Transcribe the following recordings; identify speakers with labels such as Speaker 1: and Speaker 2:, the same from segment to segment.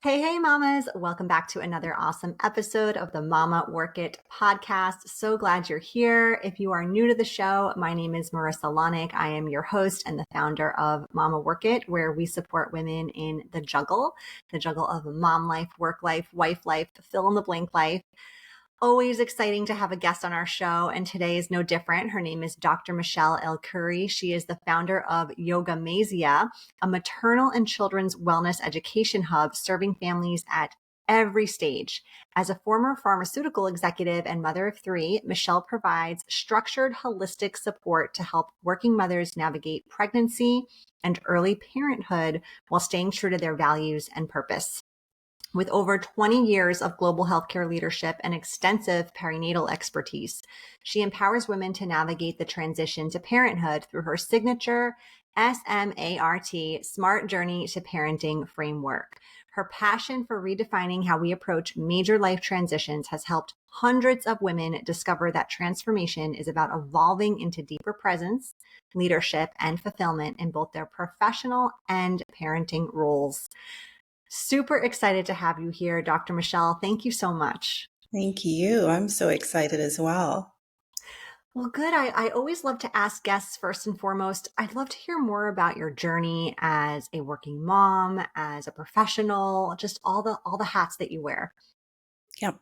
Speaker 1: Hey, hey, mamas. Welcome back to another awesome episode of the Mama Work It podcast. So glad you're here. If you are new to the show, my name is Marissa Lonick. I am your host and the founder of Mama Work It, where we support women in the juggle of mom life, work life, wife life, fill in the blank life. Always exciting to have a guest on our show, and today is no different. Her name is Dr. Michelle L. Khoury. She is the founder of Yogamazia, a maternal and children's wellness education hub serving families at every stage. As a former pharmaceutical executive and mother of three, Michelle provides structured, holistic support to help working mothers navigate pregnancy and early parenthood while staying true to their values and purpose. With over 20 years of global healthcare leadership and extensive perinatal expertise, she empowers women to navigate the transition to parenthood through her signature S.M.A.R.T. S.M.A.R.T Journey to Parenting framework. Her passion for redefining how we approach major life transitions has helped hundreds of women discover that transformation is about evolving into deeper presence, leadership, and fulfillment in both their professional and parenting roles. Super excited to have you here, Dr. Michelle. Thank you so much.
Speaker 2: Thank you. I'm so excited as well.
Speaker 1: Well, good. I always love to ask guests first and foremost, I'd love to hear more about your journey as a working mom, as a professional, just all the hats that you wear.
Speaker 2: Yep.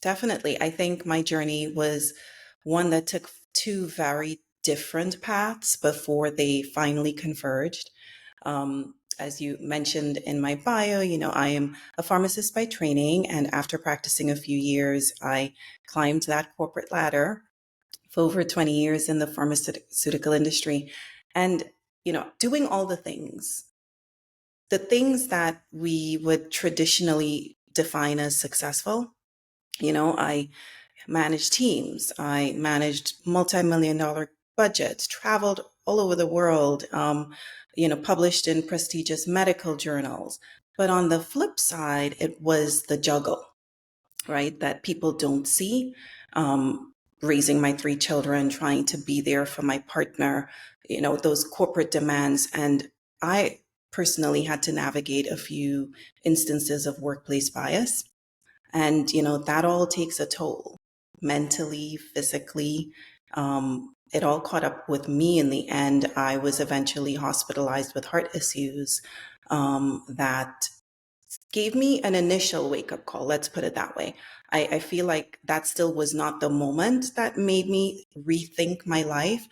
Speaker 2: Definitely. I think my journey was one that took two very different paths before they finally converged. As you mentioned in my bio, I am a pharmacist by training, and after practicing a few years, I climbed that corporate ladder for over 20 years in the pharmaceutical industry. And, doing all the things that we would traditionally define as successful. I managed teams, I managed multi-million dollar budgets, traveled all over the world, published in prestigious medical journals. But on the flip side, it was the juggle, right? That people don't see. Raising my three children, trying to be there for my partner, those corporate demands. And I personally had to navigate a few instances of workplace bias. And, that all takes a toll mentally, physically. It all caught up with me in the end. I was eventually hospitalized with heart issues that gave me an initial wake up call. Let's put it that way. I feel like that still was not the moment that made me rethink my life.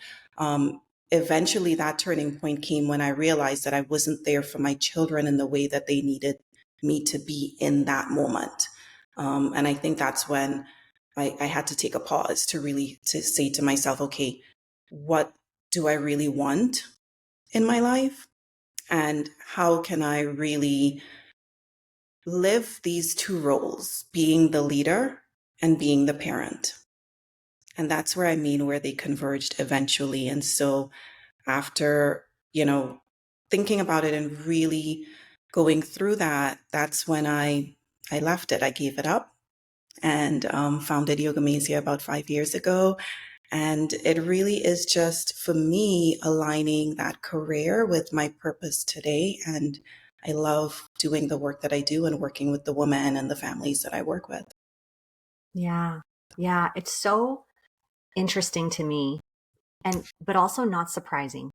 Speaker 2: Eventually, that turning point came when I realized that I wasn't there for my children in the way that they needed me to be in that moment. And I think that's when I had to take a pause to say to myself, okay, what do I really want in my life? And how can I really live these two roles, being the leader and being the parent? And that's where where they converged eventually. And so after, thinking about it and really going through that, that's when I left it. I gave it up and founded Yogamazia about 5 years ago. And it really is just, for me, aligning that career with my purpose today. And I love doing the work that I do and working with the women and the families that I work with.
Speaker 1: Yeah. Yeah. It's so interesting to me, but also not surprising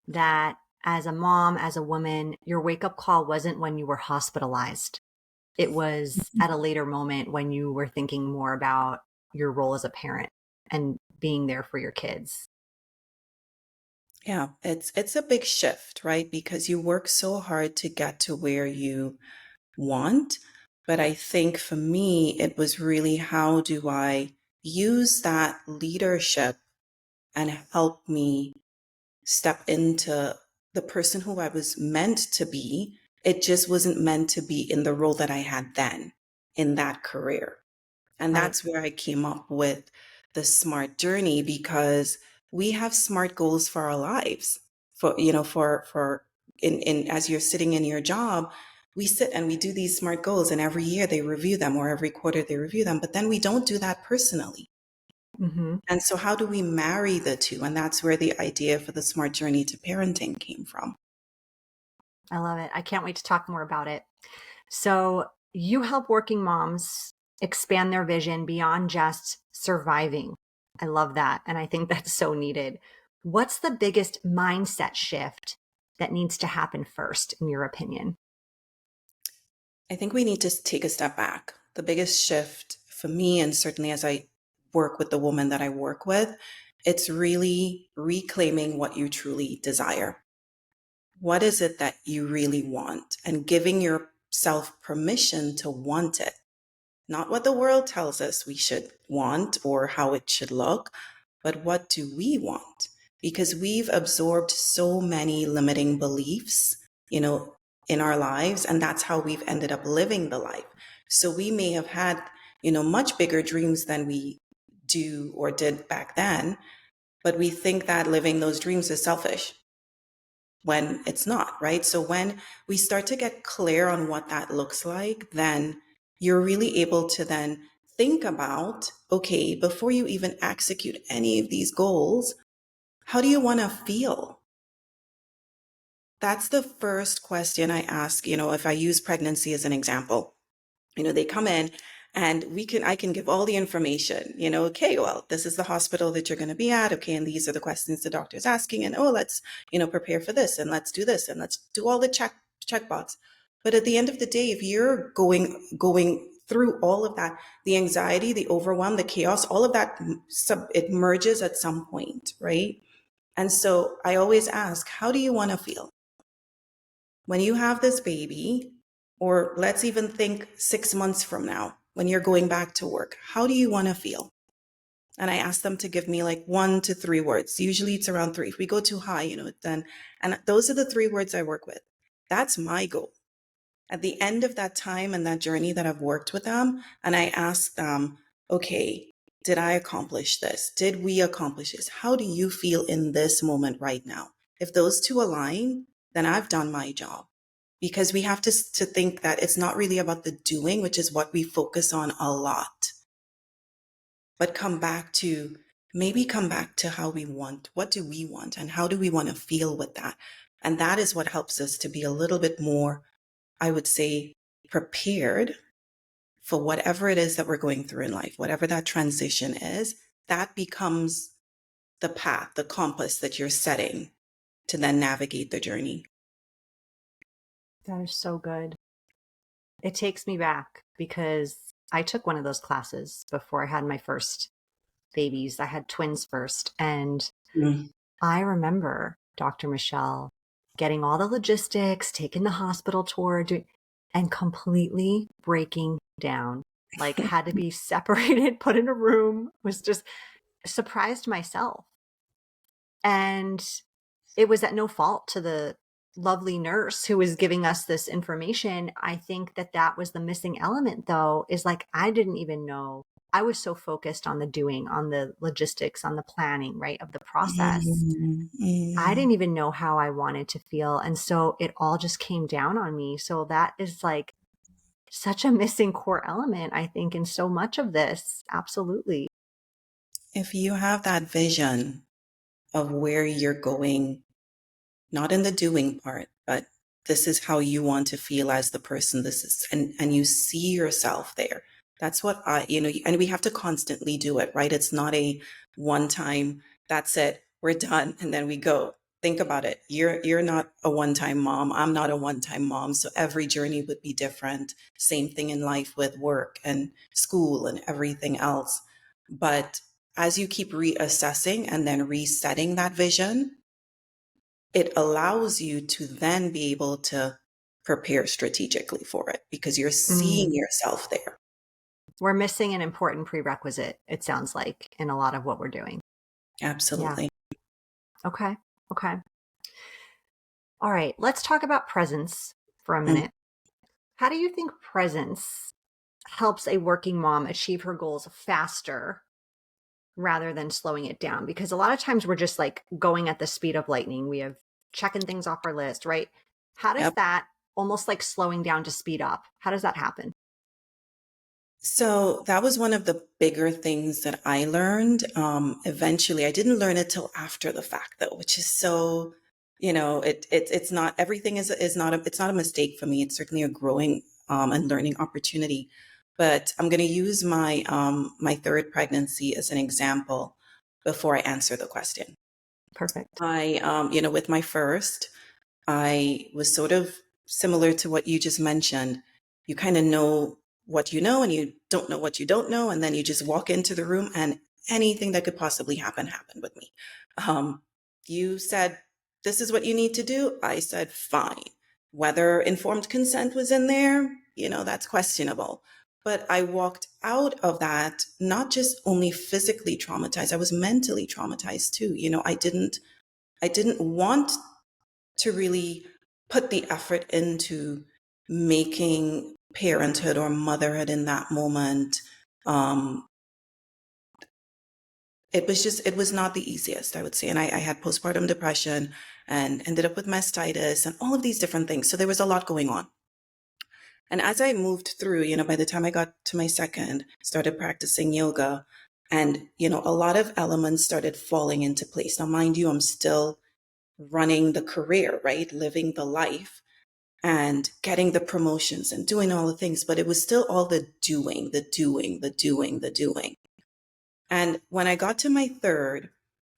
Speaker 1: that as a mom, as a woman, your wake up call wasn't when you were hospitalized. It was at a later moment when you were thinking more about your role as a parent and being there for your kids.
Speaker 2: Yeah, it's a big shift, right? Because you work so hard to get to where you want. But I think for me, it was really, how do I use that leadership and help me step into the person who I was meant to be? It just wasn't meant to be in the role that I had then in that career. And
Speaker 1: Right.
Speaker 2: that's where I came up with the S.M.A.R.T journey, because we have SMART goals for our lives. For in as you're sitting in your job, we sit and we do these SMART goals, and every year they review them, or every quarter they review them, but then we don't do that personally.
Speaker 1: Mm-hmm.
Speaker 2: And so how do we marry the two? And that's where the idea for the S.M.A.R.T journey to parenting came from.
Speaker 1: I love it. I can't wait to talk more about it. So you help working moms expand their vision beyond just surviving. I love that. And I think that's so needed. What's the biggest mindset shift that needs to happen first, in your opinion?
Speaker 2: I think we need to take a step back. The biggest shift for me, and certainly as I work with the woman that I work with, it's really reclaiming what you truly desire. What is it that you really want? And giving yourself permission to want it. Not what the world tells us we should want or how it should look, but what do we want? Because we've absorbed so many limiting beliefs, you know, in our lives, and that's how we've ended up living the life. So we may have had, much bigger dreams than we do or did back then, but we think that living those dreams is selfish when it's not, right? So when we start to get clear on what that looks like, then you're really able to then think about, okay, before you even execute any of these goals, how do you want to feel? That's the first question I ask, if I use pregnancy as an example. They come in and I can give all the information, okay, well, this is the hospital that you're going to be at. Okay. And these are the questions the doctor's asking. And, oh, let's, prepare for this and let's do this and let's do all the checkbox. But at the end of the day, if you're going through all of that, the anxiety, the overwhelm, the chaos, all of that, it merges at some point, right? And so I always ask, how do you want to feel when you have this baby? Or let's even think 6 months from now, when you're going back to work, how do you want to feel? And I ask them to give me like 1 to 3 words. Usually it's around three. If we go too high, then, and those are the 3 words I work with. That's my goal. At the end of that time and that journey that I've worked with them, and I ask them, okay, did I accomplish this? Did we accomplish this? How do you feel in this moment right now? If those two align, then I've done my job. Because we have to think that it's not really about the doing, which is what we focus on a lot, but come back to how we want. What do we want? And how do we want to feel with that? And that is what helps us to be a little bit more, I would say, prepared for whatever it is that we're going through in life, whatever that transition is. That becomes the path, the compass that you're setting to then navigate the journey.
Speaker 1: That is so good. It takes me back because I took one of those classes before I had my first babies. I had twins first. And
Speaker 2: Mm.
Speaker 1: I remember Dr. Michelle getting all the logistics, taking the hospital tour, and completely breaking down. Like, had to be separated, put in a room, was just surprised myself. And it was at no fault to the lovely nurse who was giving us this information. I think that was the missing element, though, is like, I didn't even know. I was so focused on the doing, on the logistics, on the planning, right, of the process. I didn't even know how I wanted to feel. And so it all just came down on me. So that is like such a missing core element, I think, in so much of this. Absolutely.
Speaker 2: If you have that vision of where you're going, not in the doing part, but this is how you want to feel as the person, this is, and you see yourself there. That's what and we have to constantly do it, right? It's not a one time, that's it, we're done, and then we go. Think about it. You're not a one-time mom. I'm not a one-time mom. So every journey would be different. Same thing in life with work and school and everything else. But as you keep reassessing and then resetting that vision, it allows you to then be able to prepare strategically for it because you're seeing yourself there.
Speaker 1: We're missing an important prerequisite, it sounds like, in a lot of what we're doing.
Speaker 2: Absolutely.
Speaker 1: Yeah. Okay. Okay. All right. Let's talk about presence for a minute. How do you think presence helps a working mom achieve her goals faster rather than slowing it down? Because a lot of times we're just like going at the speed of lightning. We have checking things off our list, right? How does
Speaker 2: Yep.
Speaker 1: that almost like slowing down to speed up? How does that happen?
Speaker 2: So that was one of the bigger things that I learned. Eventually, I didn't learn it till after the fact, though, which is so, it's not everything is not it's not a mistake for me. It's certainly a growing and learning opportunity. But I'm going to use my third pregnancy as an example before I answer the question.
Speaker 1: Perfect.
Speaker 2: With my first, I was sort of similar to what you just mentioned. You kind of know what you know and you don't know what you don't know. And then you just walk into the room and anything that could possibly happen happened with me. You said, this is what you need to do. I said, fine. Whether informed consent was in there, that's questionable. But I walked out of that, not just only physically traumatized, I was mentally traumatized too. I didn't want to really put the effort into making parenthood or motherhood in that moment. It was not the easiest, I would say. And I had postpartum depression and ended up with mastitis and all of these different things. So there was a lot going on. And as I moved through, by the time I got to my second, started practicing yoga, and, a lot of elements started falling into place. Now, mind you, I'm still running the career, right? Living the life and getting the promotions and doing all the things, but it was still all the doing, the doing, the doing, the doing. And when I got to my third,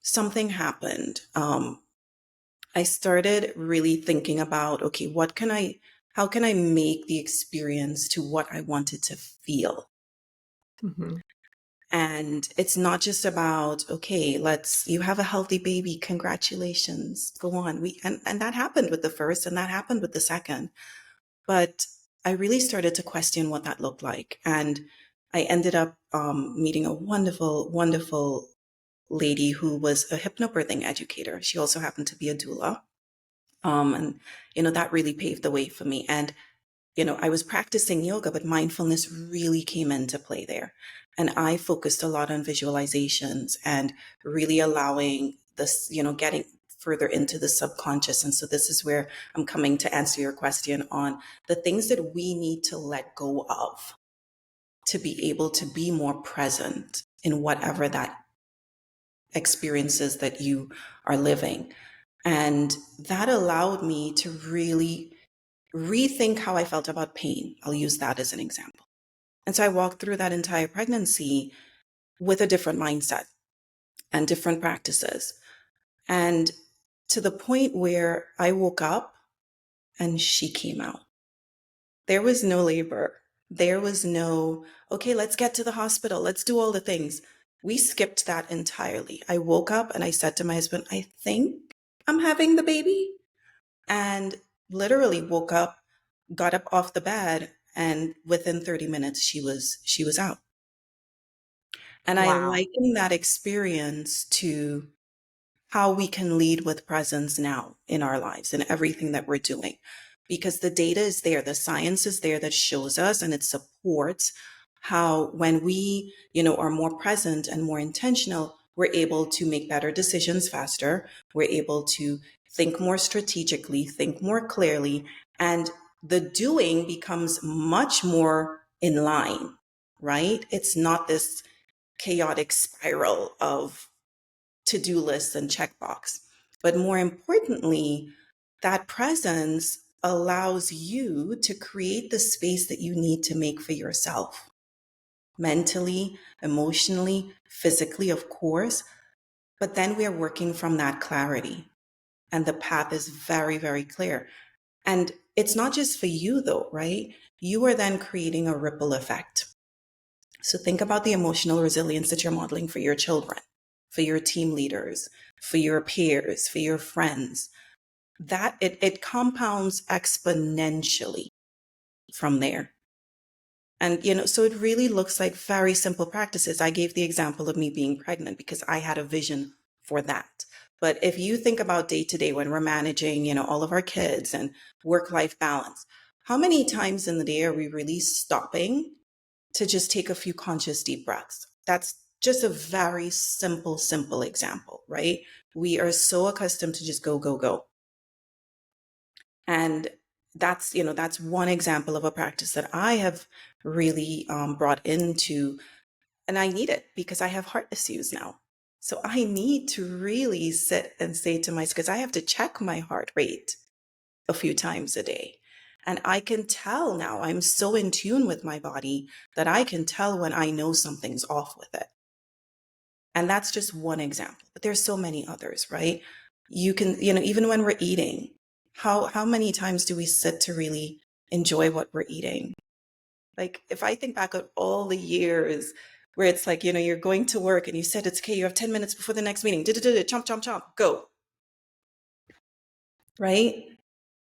Speaker 2: something happened. I started really thinking about, okay, how can I make the experience to what I wanted to feel?
Speaker 1: Mm-hmm.
Speaker 2: And it's not just about, okay, you have a healthy baby. Congratulations. Go on. And that happened with the first and that happened with the second. But I really started to question what that looked like. And I ended up meeting a wonderful, wonderful lady who was a hypnobirthing educator. She also happened to be a doula. And that really paved the way for me. And I was practicing yoga, but mindfulness really came into play there. And I focused a lot on visualizations and really allowing this, getting further into the subconscious. And so this is where I'm coming to answer your question on the things that we need to let go of to be able to be more present in whatever that experience is that you are living. And that allowed me to really rethink how I felt about pain. I'll use that as an example. And so I walked through that entire pregnancy with a different mindset and different practices. And to the point where I woke up and she came out. There was no labor. There was no, okay, let's get to the hospital. Let's do all the things. We skipped that entirely. I woke up and I said to my husband, I think I'm having the baby. And literally woke up, got up off the bed, and within 30 minutes she was out. And I
Speaker 1: Wow.
Speaker 2: liken that experience to how we can lead with presence now in our lives and everything that we're doing, because the data is there, the science is there that shows us and it supports how when we are more present and more intentional, we're able to make better decisions faster, we're able to think more strategically, think more clearly, and the doing becomes much more in line, right? It's not this chaotic spiral of to-do lists and checkbox. But more importantly, that presence allows you to create the space that you need to make for yourself, mentally, emotionally, physically, of course. But then we are working from that clarity. And the path is very, very clear. And it's not just for you, though, right? You are then creating a ripple effect. So think about the emotional resilience that you're modeling for your children, for your team leaders, for your peers, for your friends. That it compounds exponentially from there. And, so it really looks like very simple practices. I gave the example of me being pregnant because I had a vision for that. But if you think about day to day when we're managing, all of our kids and work-life balance, how many times in the day are we really stopping to just take a few conscious deep breaths? That's just a very simple example, right? We are so accustomed to just go, go, go. And that's one example of a practice that I have really brought into, and I need it because I have heart issues now. So I need to really sit and say to myself, because I have to check my heart rate a few times a day. And I can tell now, I'm so in tune with my body that I can tell when I know something's off with it. And that's just one example, but there's so many others, right? You can, even when we're eating, how many times do we sit to really enjoy what we're eating? Like, if I think back at all the years where it's like, you're going to work and you said it's okay, you have 10 minutes before the next meeting, chomp, chomp, chomp, go, right?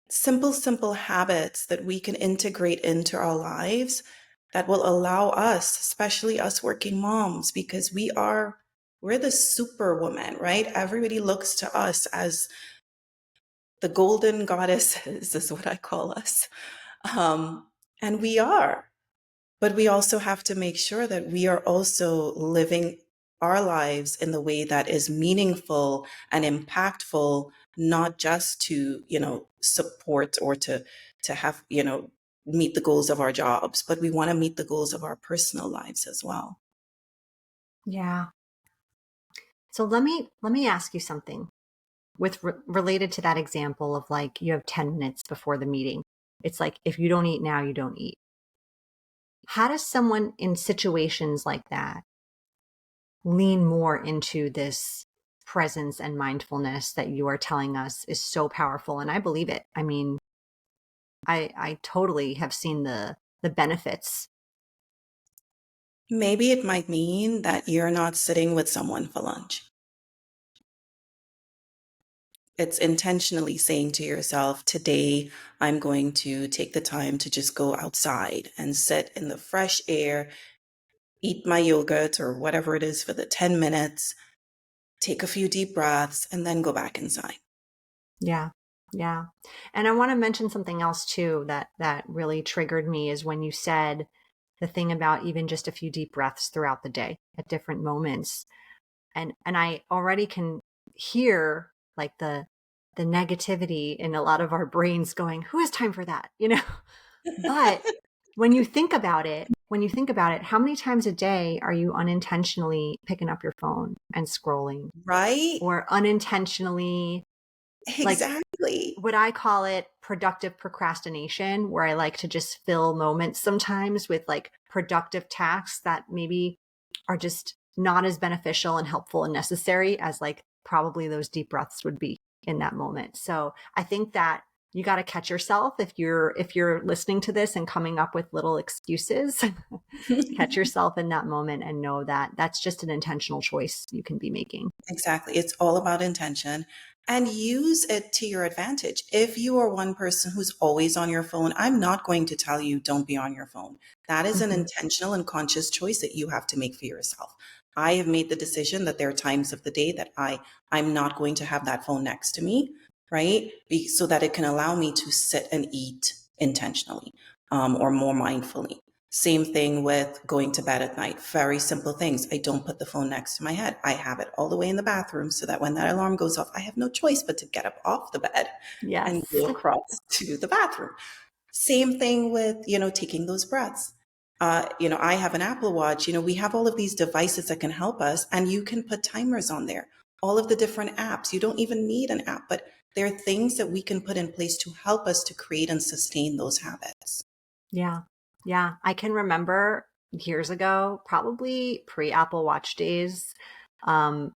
Speaker 2: Simple habits that we can integrate into our lives that will allow us, especially us working moms, because we're the superwoman, right? Everybody looks to us as the golden goddesses, is what I call us. And we are. But we also have to make sure that we are also living our lives in the way that is meaningful and impactful, not just to, support or to have, meet the goals of our jobs, but we want to meet the goals of our personal lives as well.
Speaker 1: Yeah. So let me ask you something with related to that example of like you have 10 minutes before the meeting. It's like if you don't eat now, you don't eat. How does someone in situations like that lean more into this presence and mindfulness that you are telling us is so powerful? And I believe it. I mean, I totally have seen the benefits.
Speaker 2: Maybe it might mean that you're not sitting with someone for lunch. It's intentionally saying to yourself, today I'm going to take the time to just go outside and sit in the fresh air, eat my yogurt or whatever it is for the 10 minutes, take a few deep breaths, and then go back inside.
Speaker 1: Yeah. Yeah. And I want to mention something else too that really triggered me is when you said the thing about even just a few deep breaths throughout the day at different moments. And I already can hear like the negativity in a lot of our brains going, who has time for that? But when you think about it, how many times a day are you unintentionally picking up your phone and scrolling
Speaker 2: Right?
Speaker 1: or unintentionally, like,
Speaker 2: Exactly.
Speaker 1: what I call it productive procrastination, where I like to just fill moments sometimes with like productive tasks that maybe are just not as beneficial and helpful and necessary as like probably those deep breaths would be in that moment. So I think that you got to catch yourself if you're listening to this and coming up with little excuses. Catch yourself in that moment and know that that's just an intentional choice you can be making.
Speaker 2: Exactly. It's all about intention and use it to your advantage. If you are one person who's always on your phone, I'm not going to tell you don't be on your phone. That is an
Speaker 1: Mhm.
Speaker 2: intentional and conscious choice that you have to make for yourself. I have made the decision that there are times of the day that I'm not going to have that phone next to me, right? So that it can allow me to sit and eat intentionally, or more mindfully. Same thing with going to bed at night. Very simple things. I don't put the phone next to my head. I have it all the way in the bathroom so that when that alarm goes off, I have no choice but to get up off the bed and
Speaker 1: Yes.
Speaker 2: go across to the bathroom. Same thing with, taking those breaths. I have an Apple Watch. We have all of these devices that can help us, and you can put timers on there. All of the different apps. You don't even need an app, but there are things that we can put in place to help us to create and sustain those habits.
Speaker 1: Yeah. Yeah. I can remember years ago, probably pre Apple Watch days. Um,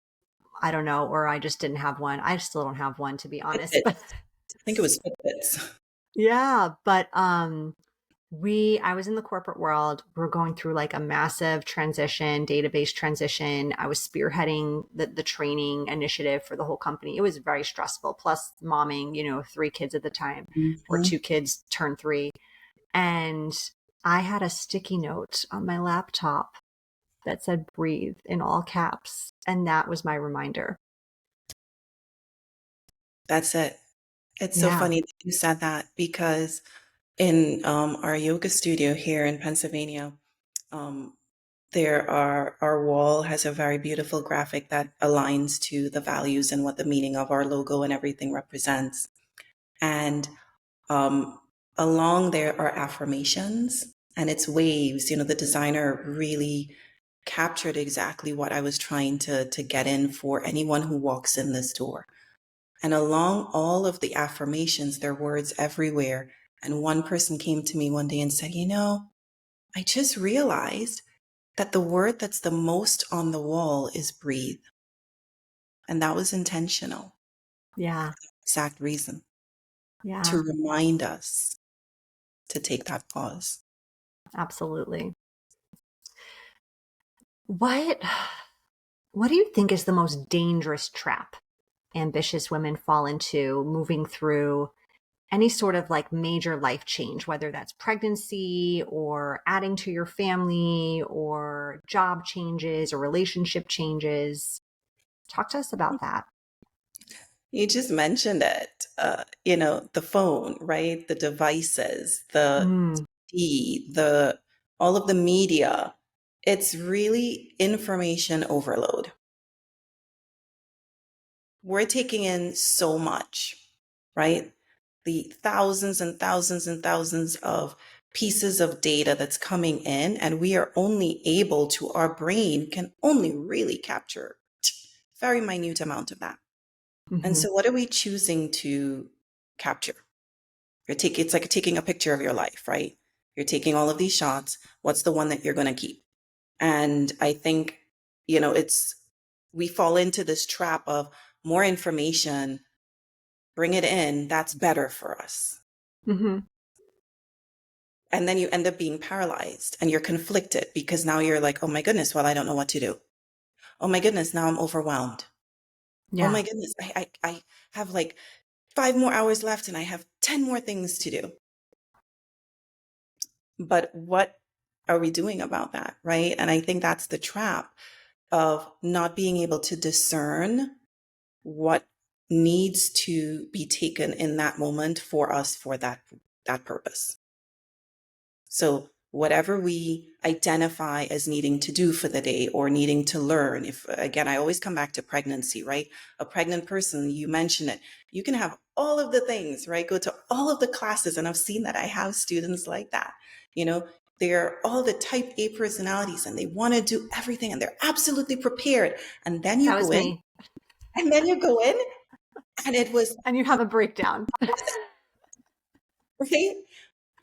Speaker 1: I don't know, or I just didn't have one. I still don't have one, to be honest. But
Speaker 2: Fitbits. I think it was Fitbits.
Speaker 1: yeah, but I was in the corporate world. We're going through like a massive transition, database transition. I was spearheading the training initiative for the whole company. It was very stressful. Plus momming, 3 kids at the time, or
Speaker 2: Mhm.
Speaker 1: 2 kids turned 3. And I had a sticky note on my laptop that said breathe in all caps. And that was my reminder.
Speaker 2: That's it. It's so
Speaker 1: Yeah.
Speaker 2: funny that you said that because in our yoga studio here in Pennsylvania, um, our wall has a very beautiful graphic that aligns to the values and what the meaning of our logo and everything represents. And um, along there are affirmations and it's waves. The designer really captured exactly what I was trying to get in for anyone who walks in this door. And along all of the affirmations, there are words everywhere. And one person came to me one day and said, I just realized that the word that's the most on the wall is breathe. And that was intentional.
Speaker 1: Yeah.
Speaker 2: Exact reason
Speaker 1: Yeah.
Speaker 2: to remind us to take that pause.
Speaker 1: Absolutely. What what do you think is the most dangerous trap ambitious women fall into moving through any sort of like major life change, whether that's pregnancy or adding to your family or job changes or relationship changes? Talk to us about that.
Speaker 2: You just mentioned it, the phone, right? The devices,
Speaker 1: Mm,
Speaker 2: the all of the media. It's really information overload. We're taking in so much, right? The thousands and thousands and thousands of pieces of data that's coming in, and we are only able to, our brain can only really capture very minute amount of that. And
Speaker 1: hmm
Speaker 2: so what are we choosing to capture? It's like taking a picture of your life, right? You're taking all of these shots. What's the one that you're going to keep? And I think, it's, we fall into this trap of more information, bring it in, that's better for us.
Speaker 1: hmm
Speaker 2: And then you end up being paralyzed and you're conflicted because now you're like, oh my goodness, well, I don't know what to do. Oh my goodness, now I'm overwhelmed. Oh
Speaker 1: Yeah.
Speaker 2: my goodness, I have like 5 more hours left and I have 10 more things to do. But what are we doing about that? Right. And I think that's the trap of not being able to discern what needs to be taken in that moment for us for that purpose. So whatever we identify as needing to do for the day or needing to learn, if again, I always come back to pregnancy, right? A pregnant person, you mention it, you can have all of the things, right? Go to all of the classes. And I've seen that. I have students like that, you know, they're all the type A personalities and they want to do everything and they're absolutely prepared. And then you
Speaker 1: That
Speaker 2: go
Speaker 1: was
Speaker 2: in
Speaker 1: me.
Speaker 2: and then you go in and it was,
Speaker 1: And you have a breakdown.
Speaker 2: right?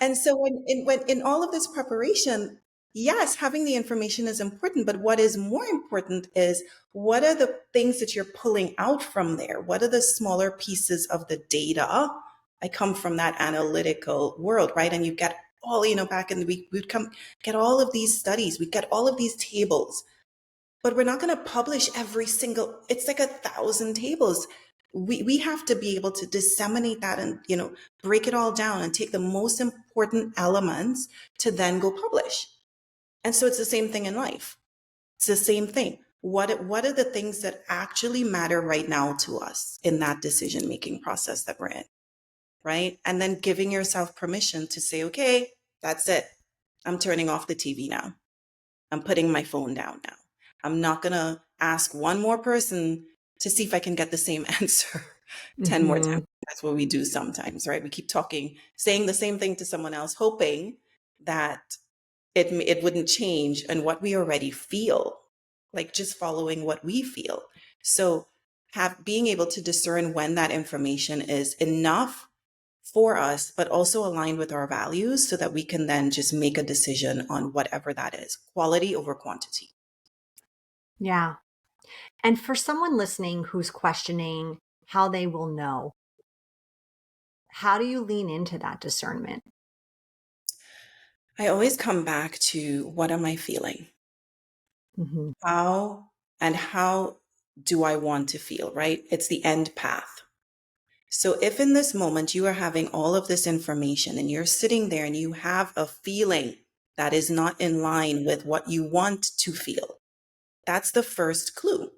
Speaker 2: And so when in all of this preparation, yes, having the information is important, but what is more important is what are the things that you're pulling out from there? What are the smaller pieces of the data? I come from that analytical world, right? And you get all, back in the week, we'd come get all of these studies, we'd get all of these tables, but we're not going to publish every single, it's like 1,000 tables. We have to be able to disseminate that and, break it all down and take the most important elements to then go publish. And so it's the same thing in life. It's the same thing. What are the things that actually matter right now to us in that decision making process that we're in? Right. And then giving yourself permission to say, okay, that's it. I'm turning off the TV now. I'm putting my phone down now. I'm not going to ask one more person to see if I can get the same answer 10 more
Speaker 1: hmm
Speaker 2: times. That's what we do sometimes, right? We keep talking, saying the same thing to someone else, hoping that it wouldn't change and what we already feel, like just following what we feel. So being able to discern when that information is enough for us, but also aligned with our values so that we can then just make a decision on whatever that is, quality over quantity.
Speaker 1: Yeah. And for someone listening who's questioning how they will know, how do you lean into that discernment?
Speaker 2: I always come back to what am I feeling?
Speaker 1: hmm
Speaker 2: How do I want to feel, right? It's the end path. So if in this moment you are having all of this information and you're sitting there and you have a feeling that is not in line with what you want to feel, that's the first clue.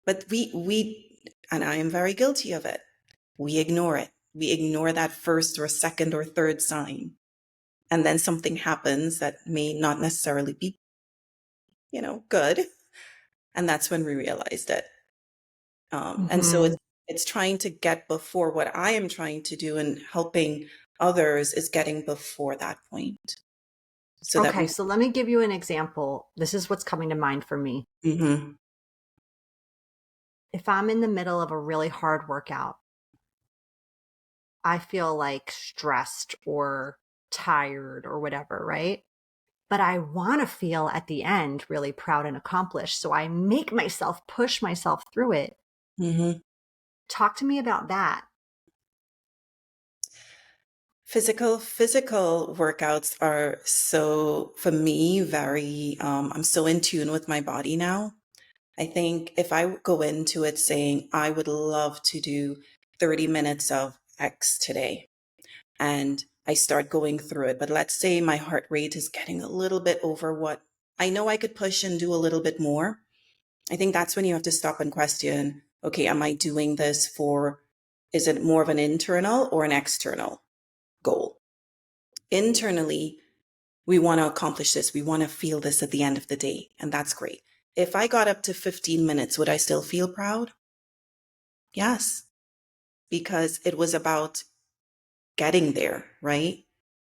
Speaker 2: But and I am very guilty of it. We ignore it. We ignore that first or second or third sign. And then something happens that may not necessarily be, good. And that's when we realized it. And so
Speaker 1: hmm
Speaker 2: it's trying to get before what I am trying to do and helping others is getting before that point so that
Speaker 1: Okay,
Speaker 2: we,
Speaker 1: so let me give you an example. This is what's coming to mind for me.
Speaker 2: Mhm.
Speaker 1: If I'm in the middle of a really hard workout I feel like stressed or tired or whatever, right? But I want to feel at the end really proud and accomplished. So I make myself push myself through it.
Speaker 2: Hmm.
Speaker 1: Talk to me about that.
Speaker 2: Physical workouts are so, for me, very, I'm so in tune with my body now. I think if I go into it saying, I would love to do 30 minutes of X today, and I start going through it, but let's say my heart rate is getting a little bit over what I know I could push and do a little bit more. I think that's when you have to stop and question, okay, am I doing this for, is it more of an internal or an external goal? Internally, we want to accomplish this. We want to feel this at the end of the day. And that's great. If I got up to 15 minutes, would I still feel proud? Yes, because it was about getting there, right?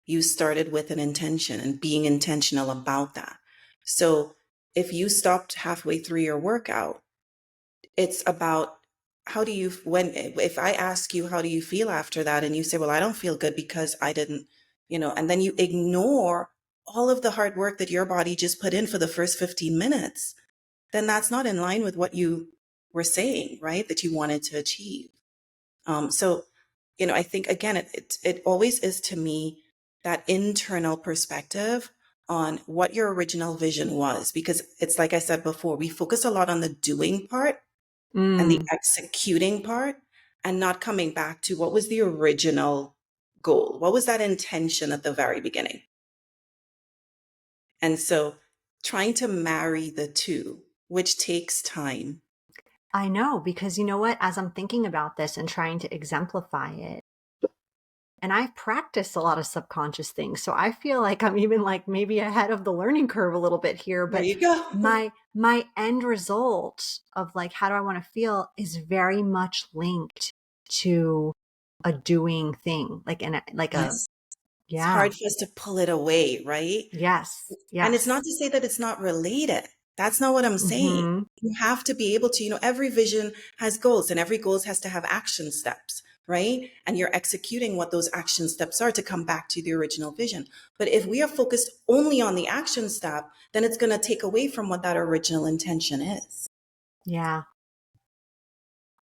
Speaker 2: You started with an intention and being intentional about that. So if you stopped halfway through your workout, it's about how do you, if I ask you, how do you feel after that? And you say, well, I don't feel good because I didn't, and then you ignore all of the hard work that your body just put in for the first 15 minutes, then that's not in line with what you were saying, right? That you wanted to achieve. So, I think again, it always is to me that internal perspective on what your original vision was, because it's like I said before, we focus a lot on the doing part and the
Speaker 1: Mm,
Speaker 2: executing part, and not coming back to what was the original goal? What was that intention at the very beginning? And so trying to marry the two, which takes time.
Speaker 1: I know, because you know what? As I'm thinking about this and trying to exemplify it, and I've practiced a lot of subconscious things. So I feel like I'm even like maybe ahead of the learning curve a little bit here,
Speaker 2: There
Speaker 1: but
Speaker 2: you go.
Speaker 1: my end result of like how do I want to feel is very much linked to a doing thing, like
Speaker 2: Yes. It's
Speaker 1: yeah.
Speaker 2: hard for us to pull it away, right?
Speaker 1: Yes.
Speaker 2: And it's
Speaker 1: Yes.
Speaker 2: not to say that it's not related. That's not what I'm saying.
Speaker 1: Mhm.
Speaker 2: You have to be able to, every vision has goals, and every goals has to have action steps, right? And you're executing what those action steps are to come back to the original vision. But if we are focused only on the action step, then it's going to take away from what that original intention is.
Speaker 1: Yeah.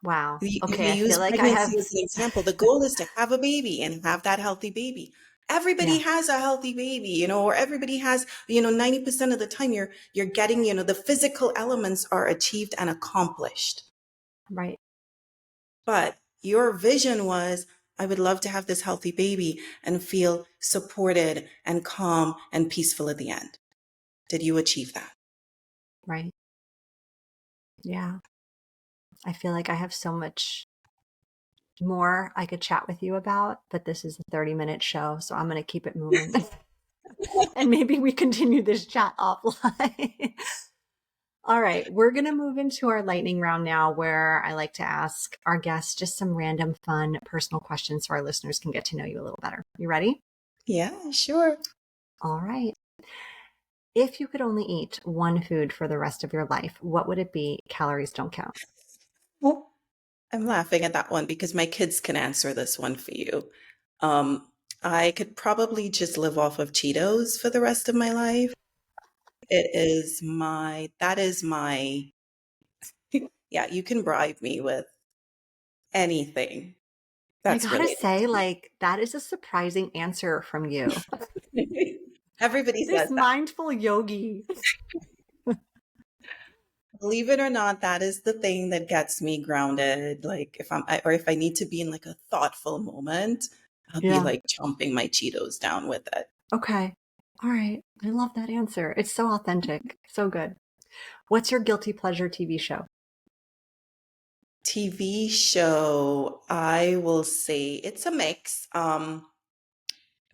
Speaker 1: Wow.
Speaker 2: If
Speaker 1: Okay,
Speaker 2: you
Speaker 1: I feel
Speaker 2: use
Speaker 1: like I
Speaker 2: pregnancy
Speaker 1: have
Speaker 2: as an example, the goal is to have a baby and have that healthy baby. Everybody
Speaker 1: yeah,
Speaker 2: has a healthy baby, or everybody has, 90% of the time you're getting, the physical elements are achieved and accomplished.
Speaker 1: right.
Speaker 2: But your vision was, I would love to have this healthy baby and feel supported and calm and peaceful at the end. Did you achieve that?
Speaker 1: Right. Yeah. I feel like I have so much more I could chat with you about, but this is a 30-minute show, so I'm going to keep it moving. And maybe we continue this chat offline. All right, we're going to move into our lightning round now, where I like to ask our guests just some random, fun, personal questions so our listeners can get to know you a little better. You ready?
Speaker 2: Yeah, sure.
Speaker 1: All right. If you could only eat one food for the rest of your life, what would it be? Calories don't count.
Speaker 2: Well, I'm laughing at that one because my kids can answer this one for you. Um, I could probably just live off of Cheetos for the rest of my life. That is my, yeah, you can bribe me with anything
Speaker 1: I
Speaker 2: that's
Speaker 1: gotta
Speaker 2: related
Speaker 1: say,
Speaker 2: to me.
Speaker 1: like, that is a surprising answer from you.
Speaker 2: Everybody
Speaker 1: This
Speaker 2: says that.
Speaker 1: mindful yogi.
Speaker 2: Believe it or not, that is the thing that gets me grounded. Like or if I need to be in like a thoughtful moment, I'll be
Speaker 1: Yeah.
Speaker 2: like chomping my Cheetos down with it.
Speaker 1: Okay. All right. I love that answer. It's so authentic. So good. What's your guilty pleasure TV show?
Speaker 2: TV show, I will say it's a mix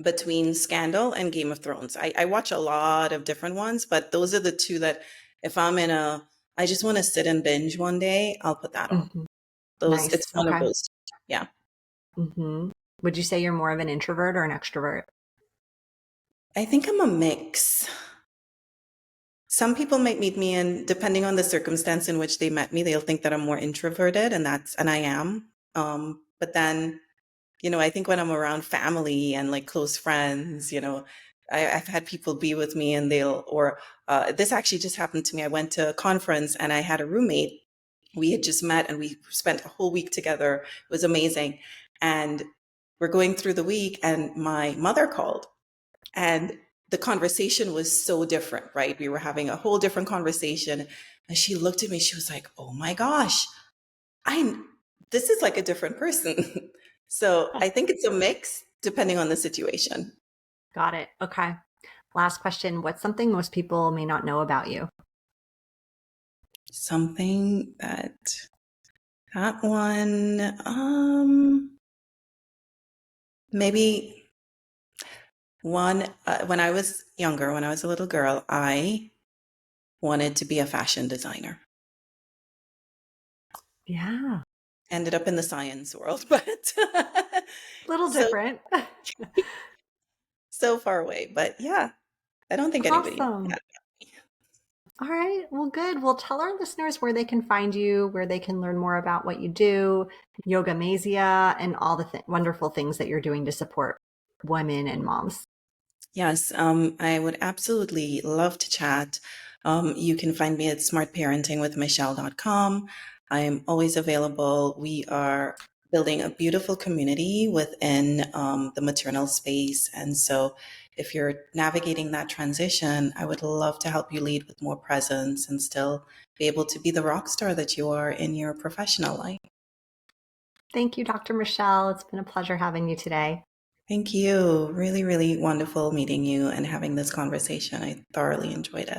Speaker 2: between Scandal and Game of Thrones. I watch a lot of different ones, but those are the two that if I just want to sit and binge one day, I'll put that on.
Speaker 1: Hmm.
Speaker 2: It's
Speaker 1: Nice.
Speaker 2: one of
Speaker 1: Okay.
Speaker 2: those. Yeah.
Speaker 1: Hmm. Would you say you're more of an introvert or an extrovert?
Speaker 2: I think I'm a mix. Some people might meet me, and depending on the circumstance in which they met me, they'll think that I'm more introverted, and I am. But then I think when I'm around family and like close friends, I've had people be with me and this actually just happened to me. I went to a conference and I had a roommate. We had just met and we spent a whole week together. It was amazing. And we're going through the week and my mother called, and the conversation was so different, right? We were having a whole different conversation. And she looked at me, she was like, "Oh my gosh, this is like a different person." So I think it's a mix depending on the situation.
Speaker 1: Got it. Okay. Last question. What's something most people may not know about you?
Speaker 2: Something that one, maybe when I was younger, when I was a little girl, I wanted to be a fashion designer.
Speaker 1: Yeah.
Speaker 2: Ended up in the science world, but
Speaker 1: A little
Speaker 2: so
Speaker 1: different.
Speaker 2: so far away. But yeah, I don't think anybody knows
Speaker 1: Awesome.
Speaker 2: that.
Speaker 1: All right. Well, good. Well, tell our listeners where they can find you, where they can learn more about what you do, Yogamazia, and all the wonderful things that you're doing to support women and moms.
Speaker 2: Yes, I would absolutely love to chat. You can find me at smartparentingwithmichelle.com. I'm always available. We are building a beautiful community within the maternal space. And so if you're navigating that transition, I would love to help you lead with more presence and still be able to be the rock star that you are in your professional life.
Speaker 1: Thank you, Dr. Michelle. It's been a pleasure having you today.
Speaker 2: Thank you. Really, really wonderful meeting you and having this conversation. I thoroughly enjoyed it.